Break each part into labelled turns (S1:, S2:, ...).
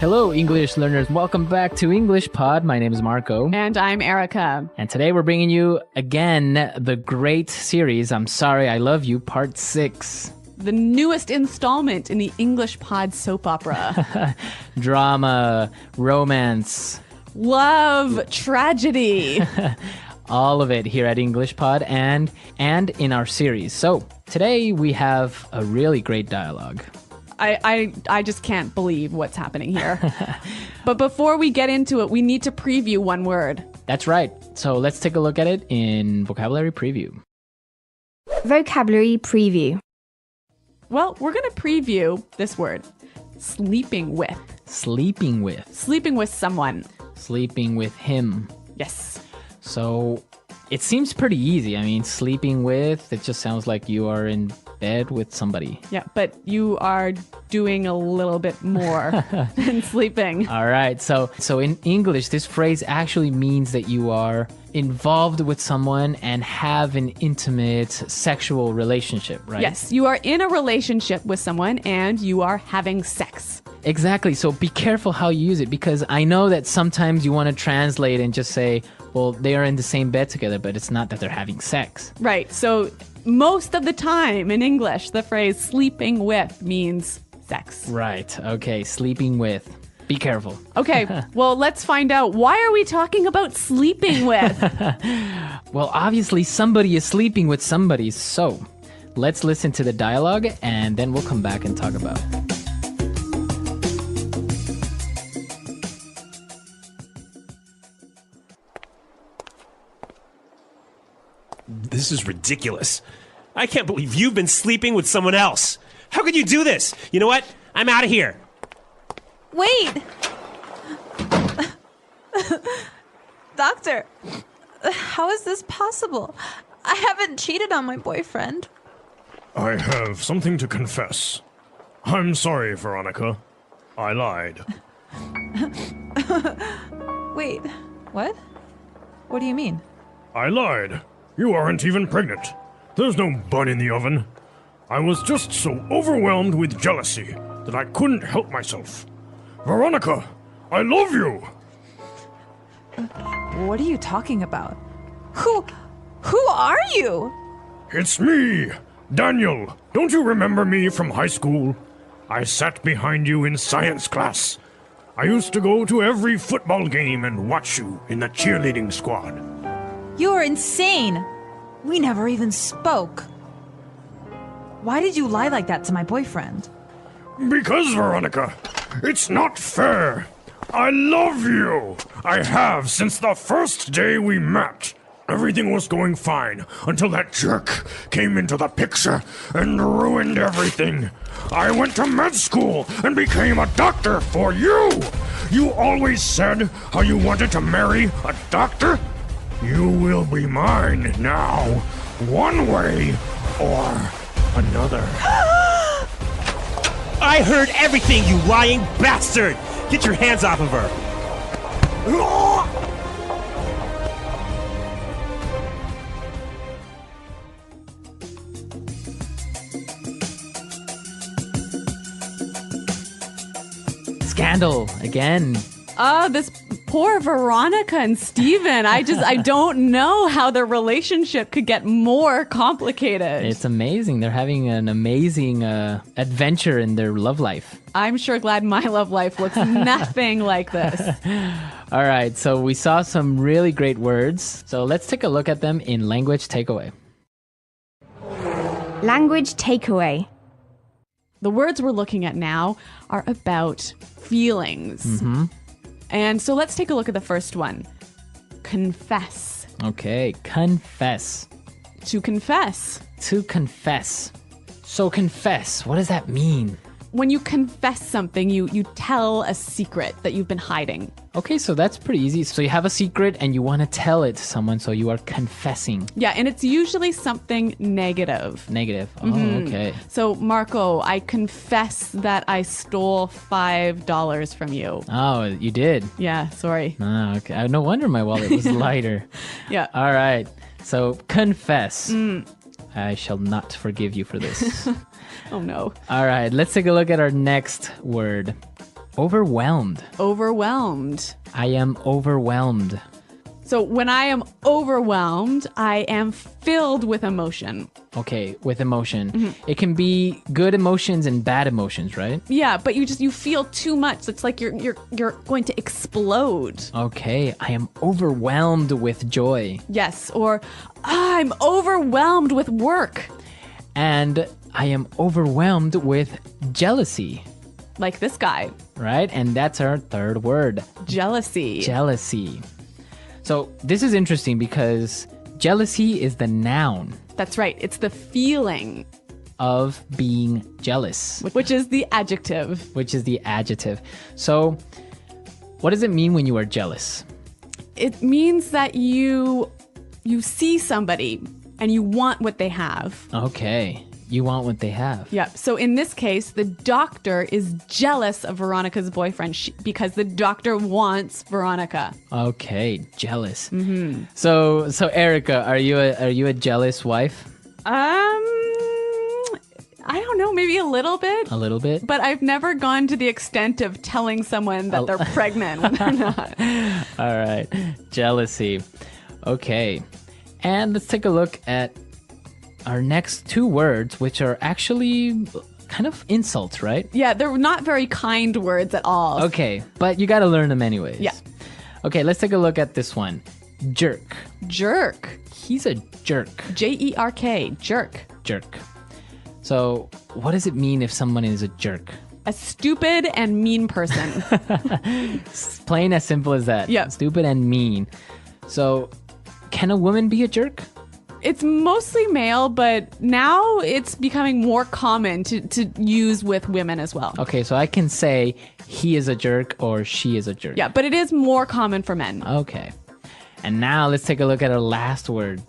S1: Hello, English learners. Welcome back to English Pod. My name is Marco.
S2: And I'm Erica.
S1: And today we're bringing you, again, the great series, I'm Sorry, I Love You, Part 6.
S2: The newest installment in the English Pod soap opera.
S1: Drama, romance.
S2: Love, tragedy.
S1: All of it here at English Pod and in our series. So today we have a really great dialogue.
S2: I just can't believe what's happening here. But before we get into it, we need to preview one word.
S1: That's right. So let's take a look at it in Vocabulary Preview.
S3: Vocabulary Preview.
S2: Well, we're going to preview this word. Sleeping with.
S1: Sleeping with.
S2: Sleeping with someone.
S1: Sleeping with him.
S2: Yes.
S1: So it seems pretty easy. I mean, sleeping with, it just sounds like you are in bed with somebody.
S2: Yeah, but you are doing a little bit more than sleeping.
S1: All right. So in English, this phrase actually means that you are involved with someone and have an intimate sexual relationship, right?
S2: Yes, you are in a relationship with someone and you are having sex.
S1: Exactly. So be careful how you use it, because I know that sometimes you want to translate and just say, well, they are in the same bed together, but it's not that they're having sex.
S2: Right. So most of the time in English, the phrase sleeping with means sex.
S1: Right. Okay. Sleeping with. Be careful.
S2: Okay. Well, let's find out. Why are we talking about sleeping with?
S1: Well, obviously somebody is sleeping with somebody. So let's listen to the dialogue and then we'll come back and talk about it.
S4: This is ridiculous. I can't believe you've been sleeping with someone else. How could you do this? You know what? I'm out of here.
S5: Wait! Doctor, how is this possible? I haven't cheated on my boyfriend.
S6: I have something to confess. I'm sorry, Veronica. I lied.
S5: Wait, what? What do you mean?
S6: I lied. You aren't even pregnant. There's no bun in the oven. I was just so overwhelmed with jealousy that I couldn't help myself. Veronica, I love you!
S5: What are you talking about? Who are you?
S6: It's me, Daniel. Don't you remember me from high school? I sat behind you in science class. I used to go to every football game and watch you in the cheerleading squad.
S5: You're insane! We never even spoke. Why did you lie like that to my boyfriend?
S6: Because, Veronica, it's not fair. I love you. I have since the first day we met. Everything was going fine until that jerk came into the picture and ruined everything. I went to med school and became a doctor for you. You always said how you wanted to marry a doctor. You will be mine now, one way or another.
S4: I heard everything, you lying bastard! Get your hands off of her!
S1: Scandal again.
S2: This poor Veronica and Steven. I don't know how their relationship could get more complicated.
S1: It's amazing. They're having an amazing adventure in their love life.
S2: I'm sure glad my love life looks nothing like this.
S1: All right, so we saw some really great words. So let's take a look at them in Language Takeaway.
S3: Language Takeaway.
S2: The words we're looking at now are about feelings.
S1: Mm-hmm.
S2: And so let's take a look at the first one. Confess.
S1: Okay, confess.
S2: To confess.
S1: To confess. So confess, what does that mean?
S2: When you confess something, you tell a secret that you've been hiding.
S1: Okay, so that's pretty easy. So you have a secret and you want to tell it to someone, so you are confessing.
S2: Yeah, and it's usually something negative.
S1: Negative. Oh, okay.
S2: So, Marco, I confess that I stole $5 from you.
S1: Oh, you did?
S2: Yeah, sorry.
S1: Ah, okay. No wonder my wallet was lighter.
S2: Yeah.
S1: All right. So confess. I shall not forgive you for this.
S2: Oh, no.
S1: All right. Let's take a look at our next word. Overwhelmed.
S2: Overwhelmed.
S1: I am overwhelmed.
S2: So when I am overwhelmed, I am filled with emotion.
S1: Okay, with emotion. It can be good emotions and bad emotions, right?
S2: Yeah, but you feel too much. It's like you're going to explode.
S1: Okay, I am overwhelmed with joy.
S2: Yes, or I'm overwhelmed with work.
S1: And I am overwhelmed with jealousy,
S2: Like this guy.
S1: right? And that's our third word,
S2: Jealousy.
S1: jealousy. So this is interesting because jealousy is the noun
S2: That's right. It's the feeling,
S1: of being jealous,
S2: which is the adjective.
S1: which is the adjective. So what does it mean when you are jealous?
S2: It means that you see somebody and you want what they have.
S1: Okay, you want what they have.
S2: Yeah. So in this case, the doctor is jealous of Veronica's boyfriend because the doctor wants Veronica.
S1: Okay, jealous. So Erica, are you a jealous wife?
S2: I don't know, maybe a little bit.
S1: A little bit.
S2: But I've never gone to the extent of telling someone that they're pregnant when they're not.
S1: All right, jealousy. Okay, and let's take a look at our next two words, which are actually kind of insults, right?
S2: Yeah, they're not very kind words at all.
S1: Okay, but you got to learn them anyways.
S2: Yeah.
S1: Okay, let's take a look at this one. Jerk.
S2: Jerk.
S1: He's a jerk.
S2: Jerk. Jerk.
S1: Jerk. So, what does it mean if someone is a jerk?
S2: A stupid and mean person.
S1: Plain as simple as that.
S2: Yeah.
S1: Stupid and mean. So, can a woman be a jerk?
S2: It's mostly male, but now it's becoming more common to use with women as well.
S1: Okay, so I can say he is a jerk or she is a jerk.
S2: Yeah, but it is more common for men.
S1: Okay. And now let's take a look at our last word.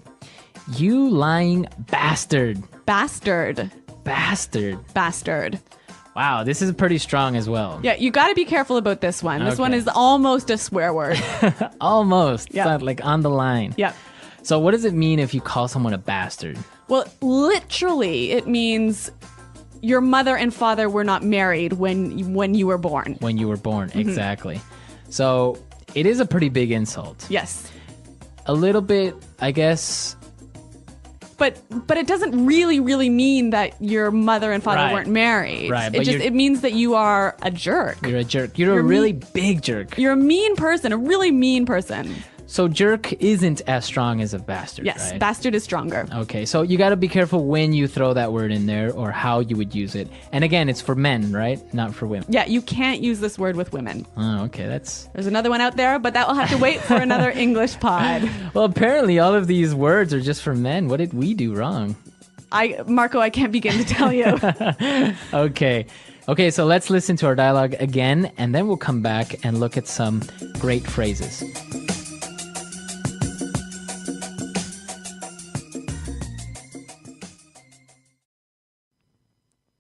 S1: You lying bastard.
S2: Bastard.
S1: Bastard.
S2: Bastard.
S1: Wow, this is pretty strong as well.
S2: Yeah, you got to be careful about this one. This one
S1: Okay.
S2: is almost a swear word.
S1: Almost.
S2: Yeah.
S1: It's not like on the line.
S2: Yeah.
S1: So what does it mean if you call someone a bastard?
S2: Well, literally, it means your mother and father were not married when you were born.
S1: When you were born,
S2: Mm-hmm.
S1: exactly. So it is a pretty big insult.
S2: Yes.
S1: A little bit, I guess.
S2: But it doesn't really mean that your mother and father
S1: Right.
S2: weren't married.
S1: Right,
S2: It
S1: but
S2: just
S1: you're-
S2: it means that you are a jerk.
S1: You're a jerk. You're a
S2: You're
S1: really big jerk.
S2: You're a mean person, a really mean person.
S1: So jerk isn't as strong as a bastard,
S2: Yes,
S1: right?
S2: bastard is stronger.
S1: Okay, so you got to be careful when you throw that word in there or how you would use it. And again, it's for men, right? Not for women.
S2: Yeah, you can't use this word with women.
S1: Oh, okay, that's...
S2: There's another one out there, but that will have to wait for another English pod.
S1: Well, apparently all of these words are just for men. What did we do wrong?
S2: Marco, I can't begin to tell you.
S1: Okay, so let's listen to our dialogue again, and then we'll come back and look at some great phrases.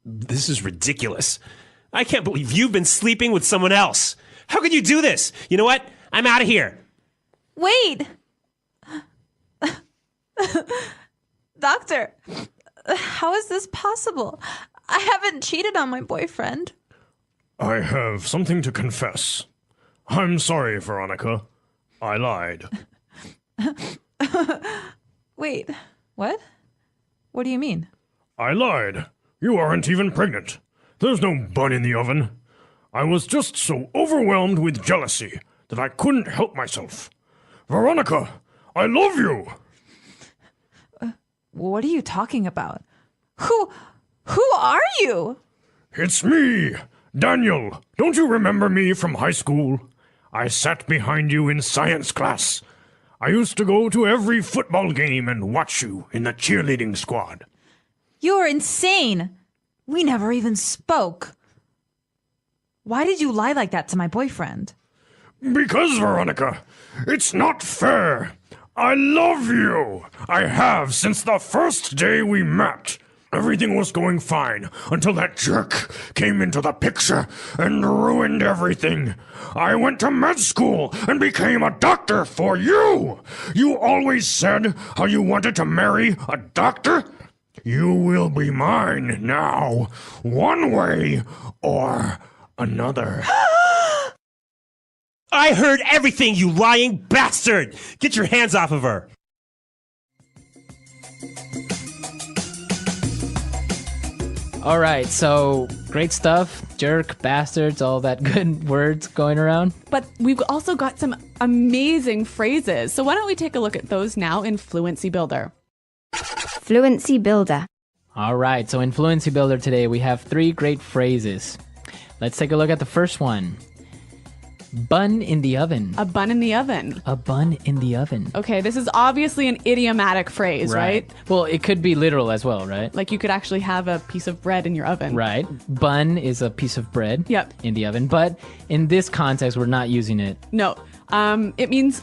S4: This is ridiculous. I can't believe you've been sleeping with someone else. How could you do this? You know what? I'm out of here.
S5: Wait! Doctor, how is this possible? I haven't cheated on my boyfriend.
S6: I have something to confess. I'm sorry, Veronica. I lied.
S5: Wait, what? What do you mean?
S6: I lied. You aren't even pregnant. There's no bun in the oven. I was just so overwhelmed with jealousy that I couldn't help myself. Veronica, I love you.
S5: What are you talking about? Who are you?
S6: It's me, Daniel. Don't you remember me from high school? I sat behind you in science class. I used to go to every football game and watch you in the cheerleading squad.
S5: You're insane. We never even spoke. Why did you lie like that to my boyfriend?
S6: Because, Veronica, it's not fair. I love you. I have since the first day we met. Everything was going fine until that jerk came into the picture and ruined everything. I went to med school and became a doctor for you. You always said how you wanted to marry a doctor. You will be mine now, one way or another.
S4: I heard everything, you lying bastard! Get your hands off of her!
S1: All right, so great stuff. Jerk, bastards, all that good words going around.
S2: But we've also got some amazing phrases. So why don't we take a look at those now in Fluency Builder?
S3: Fluency Builder.
S1: All right, so in Fluency Builder today, we have 3 great phrases. Let's take a look at the first one. Bun in the oven.
S2: A bun in the oven.
S1: A bun in the oven.
S2: Okay, this is obviously an idiomatic phrase, right?
S1: Well, it could be literal as well, right?
S2: Like you could actually have a piece of bread in your oven.
S1: Right. Bun is a piece of bread
S2: Yep.
S1: in the oven. But in this context, we're not using it.
S2: No, it means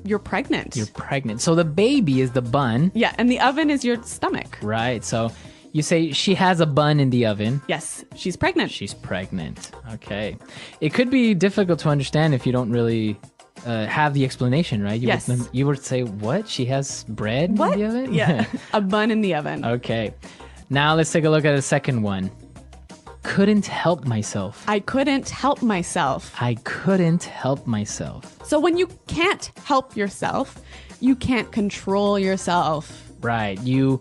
S2: you're pregnant.
S1: You're pregnant. So the baby is the bun.
S2: Yeah, and the oven is your stomach.
S1: Right. So you say she has a bun in the oven.
S2: Yes, she's pregnant.
S1: She's pregnant. Okay. It could be difficult to understand if you don't really have the explanation, right?
S2: Yes.
S1: You would say, what? She has bread
S2: What?
S1: in the oven?
S2: Yeah, a bun in the oven.
S1: Okay. Now let's take a look at the second one. Couldn't help myself.
S2: I couldn't help myself.
S1: I couldn't help myself.
S2: So when you can't help yourself, you can't control yourself.
S1: Right. You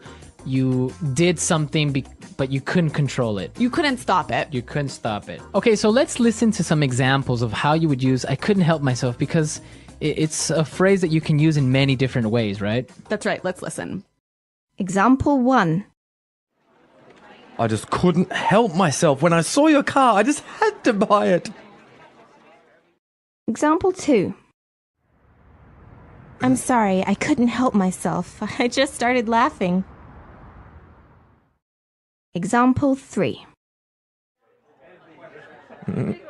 S1: did something, but you couldn't control it.
S2: You couldn't stop it.
S1: You couldn't stop it. Okay, so let's listen to some examples of how you would use I couldn't help myself, because it's a phrase that you can use in many different ways, right?
S2: That's right. Let's listen.
S3: Example 1.
S7: I just couldn't help myself. When I saw your car, I just had to buy it.
S3: Example 2.
S8: I'm sorry, I couldn't help myself. I just started laughing.
S3: Example 3.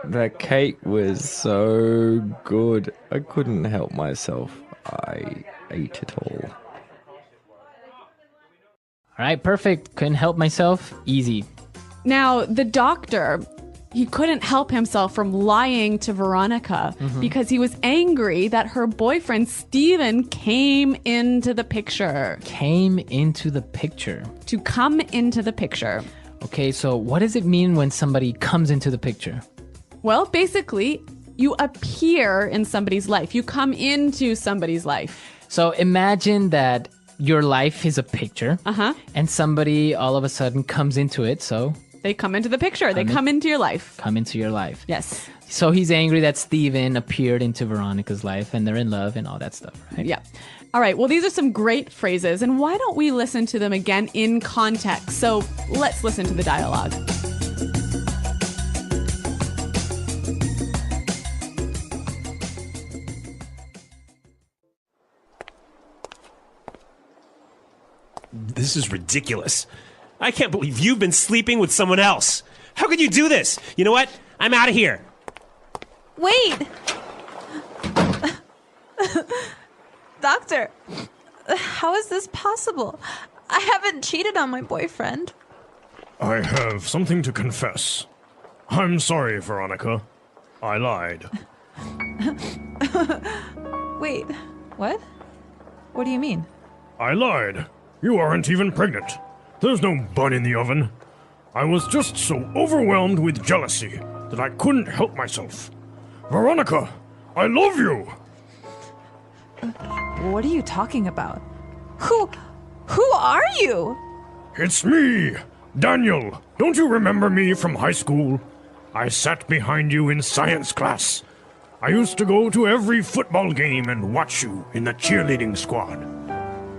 S7: That cake was so good. I couldn't help myself. I ate it all.
S1: All right, perfect. Couldn't help myself. Easy.
S2: Now, the doctor, he couldn't help himself from lying to Veronica because he was angry that her boyfriend, Steven, came into the picture.
S1: Came into the picture.
S2: To come into the picture.
S1: Okay, so what does it mean when somebody comes into the picture?
S2: Well, basically, you appear in somebody's life. You come into somebody's life.
S1: So imagine that your life is a picture,
S2: Uh-huh.
S1: and somebody all of a sudden comes into it, so
S2: They come into the picture. They come into your life.
S1: come into your life.
S2: Yes.
S1: So he's angry that Steven appeared into Veronica's life, and they're in love and all that stuff, right?
S2: Yeah. All right. Well, these are some great phrases, and why don't we listen to them again in context? So let's listen to the dialogue.
S4: This is ridiculous. I can't believe you've been sleeping with someone else. How could you do this? You know what? I'm out of here.
S5: Wait! Doctor, how is this possible? I haven't cheated on my boyfriend.
S6: I have something to confess. I'm sorry, Veronica. I lied.
S5: Wait, what? What do you mean?
S6: I lied. You aren't even pregnant. There's no bun in the oven. I was just so overwhelmed with jealousy that I couldn't help myself. Veronica, I love you!
S5: What are you talking about? Who are you?
S6: It's me, Daniel. Don't you remember me from high school? I sat behind you in science class. I used to go to every football game and watch you in the cheerleading squad.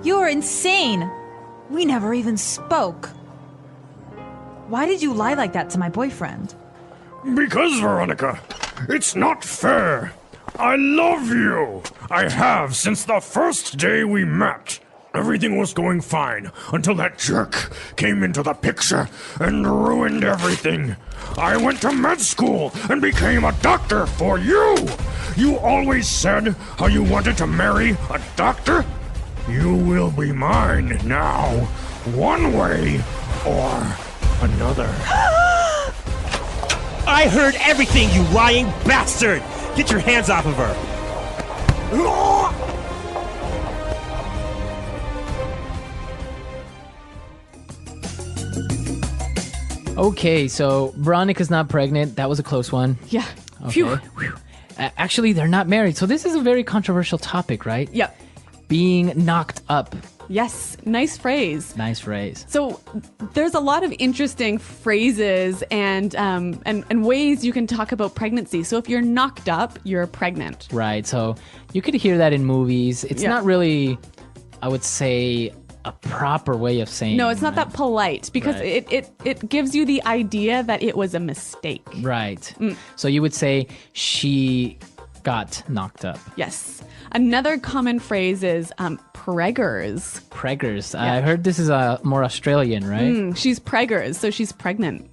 S5: You're insane. We never even spoke. Why did you lie like that to my boyfriend?
S6: Because, Veronica, it's not fair. I love you. I have since the first day we met. Everything was going fine until that jerk came into the picture and ruined everything. I went to med school and became a doctor for you. You always said how you wanted to marry a doctor. You will be mine now, one way or another.
S4: I heard everything, you lying bastard! Get your hands off of her!
S1: Okay, so Veronica's not pregnant. That was a close one.
S2: Yeah.
S1: Okay.
S2: Phew.
S1: Actually, they're not married. So this is a very controversial topic, right?
S2: Yep.
S1: Being knocked up.
S2: Yes. Nice phrase.
S1: Nice phrase.
S2: So there's a lot of interesting phrases and ways you can talk about pregnancy. So if you're knocked up, you're pregnant.
S1: Right. So you could hear that in movies. It's
S2: Yeah.
S1: not really, I would say, a proper way of saying.
S2: No, it's not that polite because
S1: Right.
S2: it gives you the idea that it was a mistake.
S1: Right. So you would say she got knocked up.
S2: Yes. Another common phrase is preggers.
S1: Preggers. I heard this is more Australian, right?
S2: She's preggers, so she's pregnant.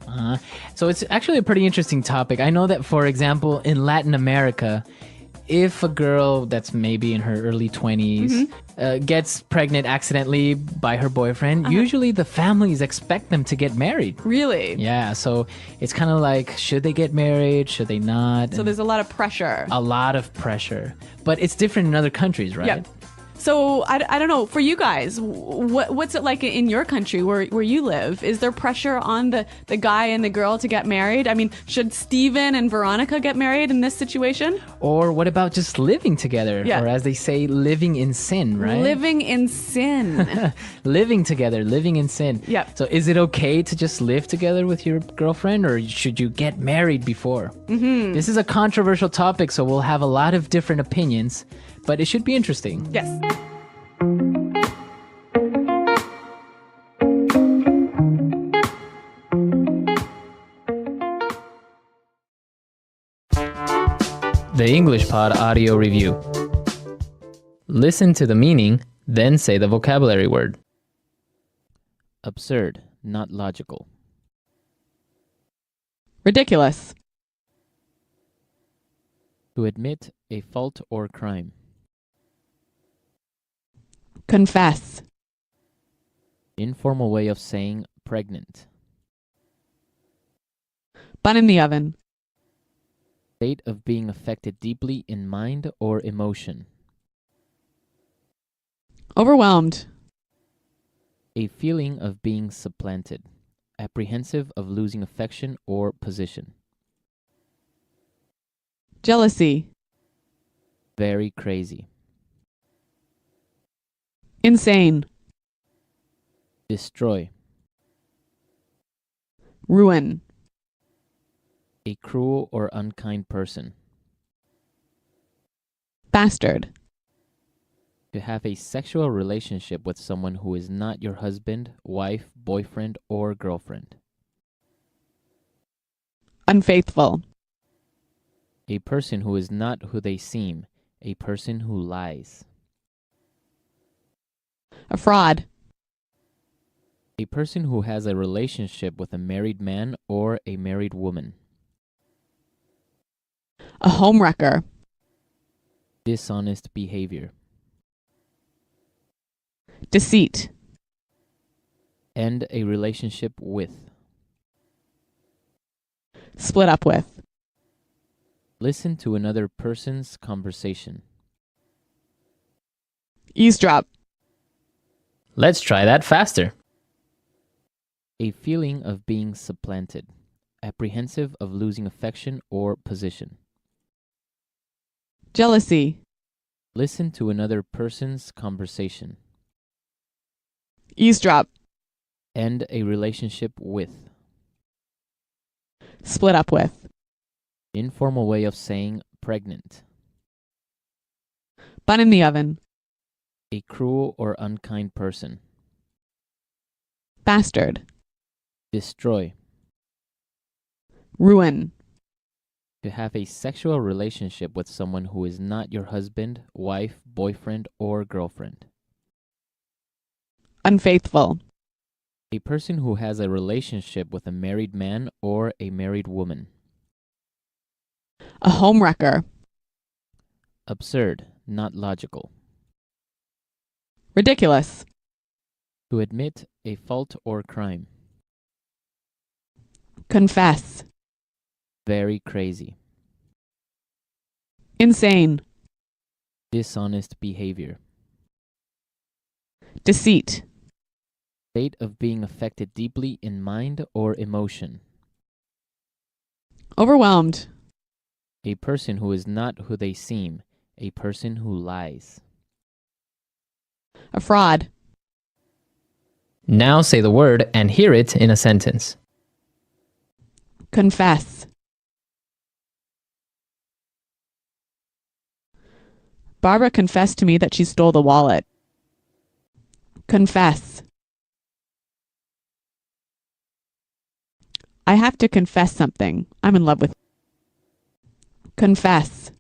S1: So it's actually a pretty interesting topic. I know that, for example, in Latin America, if a girl that's maybe in her early 20s gets pregnant accidentally by her boyfriend, usually the families expect them to get married.
S2: Really?
S1: Yeah, so it's kind of like, should they get married? Should they not?
S2: So there's a lot of pressure.
S1: a lot of pressure. But it's different in other countries, right?
S2: Yeah. So I don't know, for you guys, what's it like in your country where you live? Is there pressure on the guy and the girl to get married? I mean, should Steven and Veronica get married in this situation?
S1: Or what about just living together?
S2: Yeah.
S1: Or as they say, living in sin, right?
S2: Living in sin.
S1: Living together, living in sin.
S2: Yeah.
S1: So is it okay to just live together with your girlfriend, or should you get married before? This is a controversial topic, so we'll have a lot of different opinions, but it should be interesting.
S2: Yes.
S1: The English Pod Audio Review. Listen to the meaning, then say the vocabulary word. Absurd, not logical.
S2: Ridiculous.
S1: To admit a fault or crime.
S2: Confess.
S1: Informal way of saying pregnant.
S2: Bun in the oven.
S1: State of being affected deeply in mind or emotion.
S2: Overwhelmed.
S1: A feeling of being supplanted. Apprehensive of losing affection or position.
S2: Jealousy.
S1: Very crazy.
S2: Insane.
S1: Destroy.
S2: Ruin.
S1: A cruel or unkind person.
S2: Bastard.
S1: To have a sexual relationship with someone who is not your husband, wife, boyfriend, or girlfriend.
S2: Unfaithful.
S1: A person who is not who they seem. A person who lies.
S2: A fraud.
S1: A person who has a relationship with a married man or a married woman.
S2: A homewrecker.
S1: Dishonest behavior.
S2: Deceit.
S1: End a relationship with.
S2: Split up with.
S1: Listen to another person's conversation.
S2: Eavesdrop.
S1: Let's try that faster. A feeling of being supplanted. Apprehensive of losing affection or position.
S2: Jealousy.
S1: Listen to another person's conversation.
S2: Eavesdrop.
S1: End a relationship with.
S2: Split up with.
S1: Informal way of saying pregnant.
S2: Bun in the oven.
S1: A cruel or unkind person.
S2: Bastard.
S1: Destroy.
S2: Ruin.
S1: To have a sexual relationship with someone who is not your husband, wife, boyfriend, or girlfriend.
S2: Unfaithful.
S1: A person who has a relationship with a married man or a married woman.
S2: A homewrecker.
S1: Absurd, not logical.
S2: Ridiculous.
S1: To admit a fault or crime.
S2: Confess.
S1: Very crazy.
S2: Insane.
S1: Dishonest behavior.
S2: Deceit.
S1: State of being affected deeply in mind or emotion.
S2: Overwhelmed.
S1: A person who is not who they seem. A person who lies.
S2: A fraud.
S1: Now say the word and hear it in a sentence.
S2: Confess. Barbara confessed to me that she stole the wallet. Confess. I have to confess something. I'm in love with. Confess.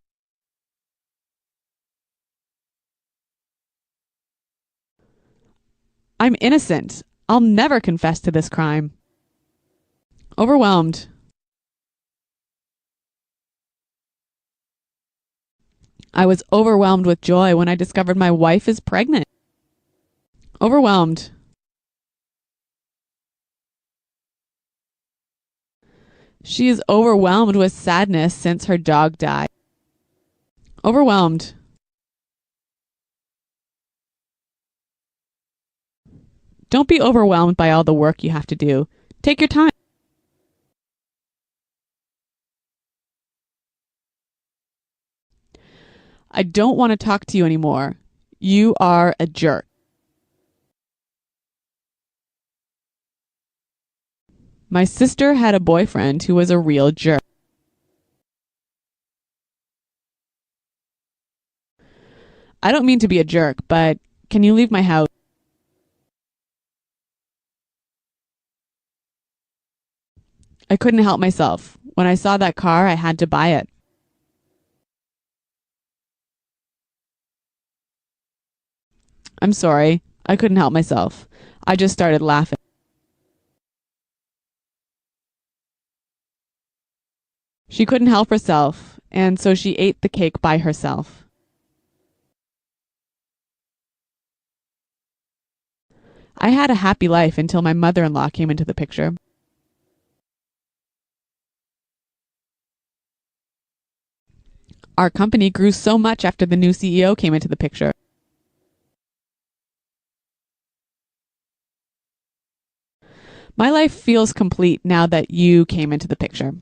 S2: I'm innocent. I'll never confess to this crime. Overwhelmed. I was overwhelmed with joy when I discovered my wife is pregnant. Overwhelmed. She is overwhelmed with sadness since her dog died. Overwhelmed. Don't be overwhelmed by all the work you have to do. Take your time. I don't want to talk to you anymore. You are a jerk. My sister had a boyfriend who was a real jerk. I don't mean to be a jerk, but can you leave my house? I couldn't help myself. When I saw that car, I had to buy it. I'm sorry. I couldn't help myself. I just started laughing. She couldn't help herself, and so she ate the cake by herself. I had a happy life until my mother-in-law came into the picture. Our company grew so much after the new CEO came into the picture. My life feels complete now that you came into the picture.